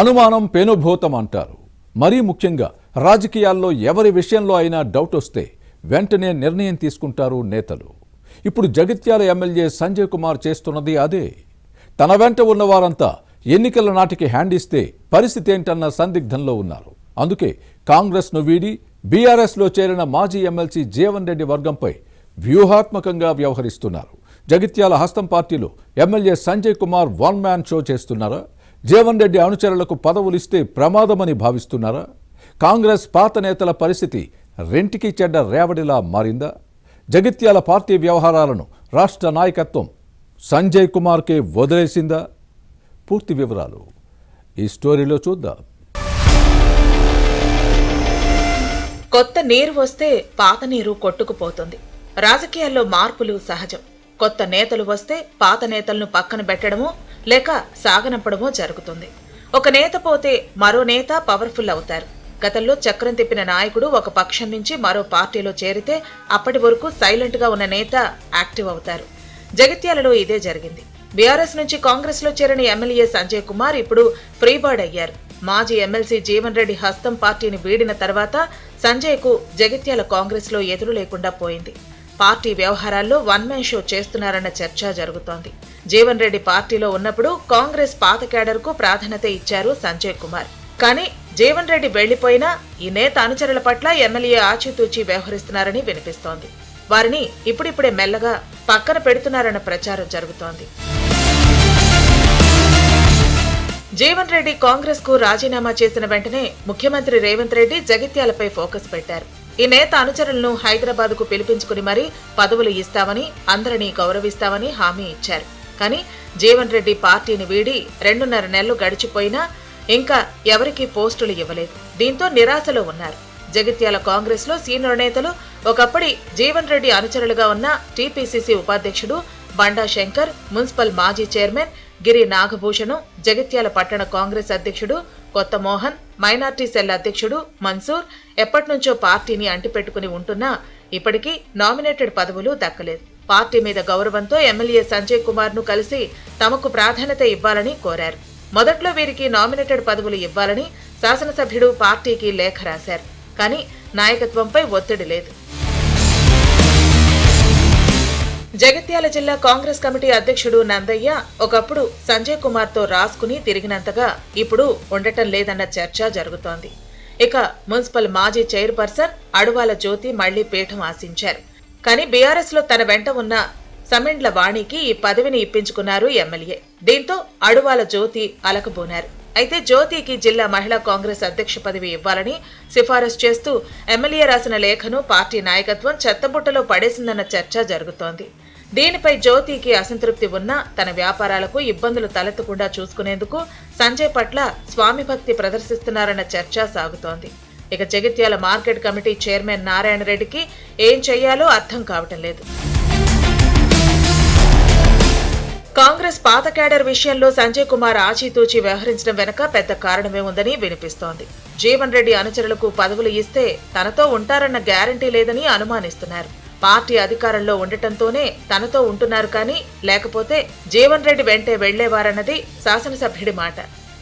అనుమానం పెనుభూతం అంటారు. మరీ ముఖ్యంగా రాజకీయాల్లో ఎవరి విషయంలో అయినా డౌట్ వస్తే వెంటనే నిర్ణయం తీసుకుంటారు నేతలు. ఇప్పుడు జగిత్యాల ఎమ్మెల్యే సంజయ్ కుమార్ చేస్తున్నది అదే. తన వెంట ఉన్నవారంతా ఎన్నికల నాటికి హ్యాండ్ ఇస్తే పరిస్థితి ఏంటన్న సందిగ్ధంలో ఉన్నారు. అందుకే కాంగ్రెస్ను వీడి బీఆర్ఎస్లో చేరిన మాజీ ఎమ్మెల్సీ జీవన్ రెడ్డి వర్గంపై వ్యూహాత్మకంగా వ్యవహరిస్తున్నారు. జగిత్యాల హస్తం పార్టీలో MLA Sanjay Kumar one man show చేస్తున్నారా? జీవన్ రెడ్డి అనుచరులకు పదవులిస్తే ప్రమాదమని భావిస్తున్నారా? కాంగ్రెస్ పాత నేతల పరిస్థితి రెంటికి చెడ్డ రేవడిలా మారిందా? జగిత్యాల పార్టీ వ్యవహారాలను రాష్ట్ర నాయకత్వం సంజయ్ కుమార్కే వదిలేసిందా? పూర్తి వివరాలు ఈ స్టోరీలో చూద్దాం. కొత్త నీరు వస్తే పాత నీరు కొట్టుకుపోతుంది. రాజకీయాల్లో మార్పులు సహజం. కొత్త నేతలు వస్తే పాత నేతలను పక్కన పెట్టడమో లేక సాగనంపడమో జరుగుతుంది. ఒక నేత పోతే మరో నేత పవర్ఫుల్ అవుతారు. గతంలో చక్రం తిప్పిన నాయకుడు ఒక పక్షం నుంచి మరో పార్టీలో చేరితే అప్పటి వరకు సైలెంట్ గా ఉన్న నేత యాక్టివ్ అవుతారు. జగిత్యాలలో ఇదే జరిగింది. బీఆర్ఎస్ నుంచి కాంగ్రెస్ లో చేరిన ఎమ్మెల్యే సంజయ్ కుమార్ ఇప్పుడు ఫ్రీ బర్డ్ అయ్యారు. మాజీ ఎమ్మెల్సీ జీవన్ రెడ్డి హస్తం పార్టీని వీడిన తర్వాత సంజయ్ కు జగిత్యాల కాంగ్రెస్ లో ఎదురు లేకుండా పోయింది. పార్టీ వ్యవహారాల్లో వన్ మ్యాన్ షో చేస్తున్నారన్న చర్చ జరుగుతోంది. జీవన్ రెడ్డి పార్టీలో ఉన్నప్పుడు కాంగ్రెస్ పాత కేడర్ కు ప్రాధాన్యత ఇచ్చారు సంజయ్ కుమార్. కానీ జీవన్ రెడ్డి వెళ్లిపోయినా ఈ నేత అనుచరుల పట్ల ఎమ్మెల్యే ఆచితూచి వ్యవహరిస్తున్నారని వినిపిస్తోంది. వారిని ఇప్పుడిప్పుడే మెల్లగా పక్కన పెడుతున్నారన్న ప్రచారం జరుగుతోంది. జీవన్ రెడ్డి కాంగ్రెస్ కు రాజీనామా చేసిన వెంటనే ముఖ్యమంత్రి రేవంత్ రెడ్డి జగిత్యాలపై ఫోకస్ పెట్టారు. ఈ నేత అనుచరులను హైదరాబాద్ కు పిలిపించుకుని మరీ పదవులు ఇస్తామని, అందరినీ గౌరవిస్తామని హామీ ఇచ్చారు. కానీ జీవన్ రెడ్డి పార్టీని వీడి 2.5 నెలలు గడిచిపోయినా ఇంకా ఎవరికీ పోస్టులు ఇవ్వలేదు. దీంతో నిరాశలో ఉన్నారు. జగిత్యాల కాంగ్రెస్ లో సీనియర్ నేతలు ఒకప్పటి జీవన్ రెడ్డి అనుచరులుగా ఉన్న టీపీసీసీ ఉపాధ్యక్షుడు బండా శంకర్, మున్సిపల్ మాజీ చైర్మన్ గిరి నాగభూషణం, జగిత్యాల పట్టణ కాంగ్రెస్ అధ్యక్షుడు కొత్త మోహన్, మైనార్టీ సెల్ అధ్యక్షుడు మన్సూర్ ఎప్పటినుంచో పార్టీని అంటిపెట్టుకుని ఉంటున్నా ఇప్పటికీ నామినేటెడ్ పదవులు దక్కలేదు. పార్టీ మీద గౌరవంతో ఎమ్మెల్యే సంజయ్ కుమార్ ను కలిసి తమకు ప్రాధాన్యత ఇవ్వాలని కోరారు. మొదట్లో వీరికి నామినేటెడ్ పదవులు ఇవ్వాలని శాసనసభ్యుడు పార్టీకి లేఖ రాశారు. కానీ నాయకత్వంపై ఒత్తిడి లేదు. జగిత్యాల జిల్లా కాంగ్రెస్ కమిటీ అధ్యక్షుడు నందయ్య ఒకప్పుడు సంజయ్ కుమార్ తో రాసుకుని తిరిగినంతగా ఇప్పుడు ఉండటం లేదన్న చర్చ జరుగుతోంది. ఇక మున్సిపల్ మాజీ చైర్పర్సన్ అడువాల జ్యోతి మళ్లీ పీఠం ఆశించారు. కానీ బీఆర్ఎస్ లో తన వెంట ఉన్న సమిండ్ల వాణికి ఈ పదవిని ఇప్పించుకున్నారు ఎమ్మెల్యే. దీంతో అడువాల జ్యోతి అలకబోనారు. అయితే జ్యోతికి జిల్లా మహిళా కాంగ్రెస్ అధ్యక్ష పదవి ఇవ్వాలని సిఫారసు చేస్తూ ఎమ్మెల్యే రాసిన లేఖను పార్టీ నాయకత్వం చెత్తబుట్టలో పడేసిందన్న చర్చ జరుగుతోంది. దీనిపై జ్యోతికి అసంతృప్తి ఉన్నా తన వ్యాపారాలకు ఇబ్బందులు తలెత్తకుండా చూసుకునేందుకు సంజయ్ పట్ల స్వామి భక్తి ప్రదర్శిస్తున్నారన్న చర్చ సాగుతోంది. ఇక Jagtial market committee chairman Narayana రెడ్డికి ఏం చెయ్యాలో అర్థం కావటం లేదు. కాంగ్రెస్ పాత కేడర్ విషయంలో సంజయ్ కుమార్ ఆచితూచి వ్యవహరించడం వెనక పెద్ద కారణమే ఉందని వినిపిస్తోంది. జీవన్ రెడ్డి అనుచరులకు పదవులు ఇస్తే తనతో ఉంటారన్న గ్యారంటీ లేదని అనుమానిస్తున్నారు. పార్టీ అధికారంలో ఉండటంతోనే తనతో ఉంటున్నారు, కానీ లేకపోతే జీవన్ రెడ్డి వెంటే వెళ్లేవారన్నది శాసనసభ్యుడి మాట.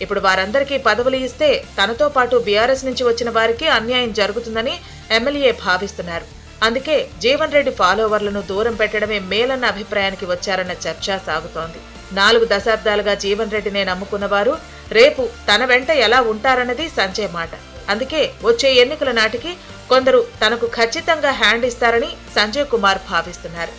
ఇప్పుడు వారందరికీ పదవులు ఇస్తే తనతో పాటు బీఆర్ఎస్ నుంచి వచ్చిన వారికి అన్యాయం జరుగుతుందని ఎమ్మెల్యే భావిస్తున్నారు. అందుకే జీవన్ రెడ్డి ఫాలోవర్లను దూరం పెట్టడమే మేలన్న అభిప్రాయానికి వచ్చారన్న చర్చ సాగుతోంది. 4 దశాబ్దాలుగా జీవన్ రెడ్డినే నమ్ముకున్నవారు రేపు తన వెంట ఎలా ఉంటారన్నది సంజయ్ మాట. అందుకే వచ్చే ఎన్నికల నాటికి కొందరు తనకు ఖచ్చితంగా హ్యాండ్ ఇస్తారని సంజయ్ కుమార్ భావిస్తున్నారు.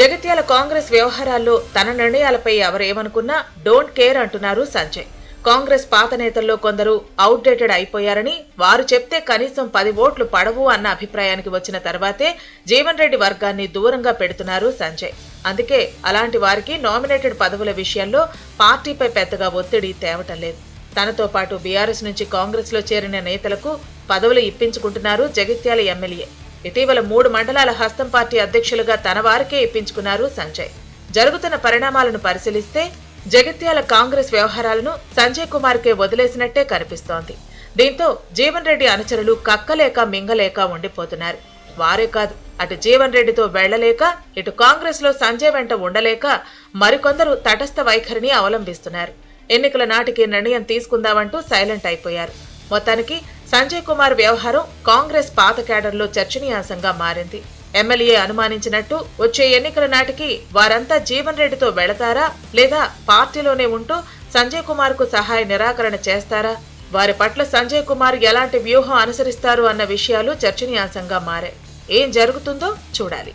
జగిత్యాల కాంగ్రెస్ వ్యవహారాల్లో తన నిర్ణయాలపై ఎవరేమనుకున్నా డోంట్ కేర్ అంటున్నారు సంజయ్. కాంగ్రెస్ పాత నేతల్లో కొందరు అవుట్డేటెడ్ అయిపోయారని, వారు చెప్తే కనీసం 10 ఓట్లు పడవు అన్న అభిప్రాయానికి వచ్చిన తర్వాతే జీవన్ రెడ్డి వర్గాన్ని దూరంగా పెడుతున్నారు సంజయ్. అందుకే అలాంటి వారికి నామినేటెడ్ పదవుల విషయంలో పార్టీపై పెద్దగా ఒత్తిడి తేవటం లేదు. తనతో పాటు బీఆర్ఎస్ నుంచి కాంగ్రెస్ లో చేరిన నేతలకు పదవులు ఇప్పించుకుంటున్నారు జగిత్యాల ఎమ్మెల్యే. ఇటీవల 3 మండలాల హస్తం పార్టీ అధ్యక్షులుగా తన వారికే ఇప్పించుకున్నారు సంజయ్. జరుగుతున్న పరిణామాలను పరిశీలిస్తే జగిత్యాల కాంగ్రెస్ వ్యవహారాలను సంజయ్ కుమార్కే వదిలేసినట్టే కనిపిస్తోంది. దీంతో జీవన్ రెడ్డి అనుచరులు కక్కలేక మింగలేక ఉండిపోతున్నారు. వారే కాదు, అటు జీవన్ రెడ్డితో వెళ్లలేక ఇటు కాంగ్రెస్ లో సంజయ్ వెంట ఉండలేక మరికొందరు తటస్థ వైఖరిని అవలంబిస్తున్నారు. ఎన్నికల నాటికి నిర్ణయం తీసుకుందామంటూ సైలెంట్ అయిపోయారు. మొత్తానికి సంజయ్ కుమార్ వ్యవహారం కాంగ్రెస్ పాత కేడర్లో చర్చనీయాంశంగా మారింది. ఎమ్మెల్యే అనుమానించినట్టు వచ్చే ఎన్నికల నాటికి వారంతా జీవన్ రెడ్డితో వెళతారా లేదా పార్టీలోనే ఉంటూ సంజయ్ కుమార్ కు సహాయ నిరాకరణ చేస్తారా, వారి పట్ల సంజయ్ కుమార్ ఎలాంటి వ్యూహం అనుసరిస్తారు అన్న విషయాలు చర్చనీయాంశంగా మారాయి. ఏం జరుగుతుందో చూడాలి.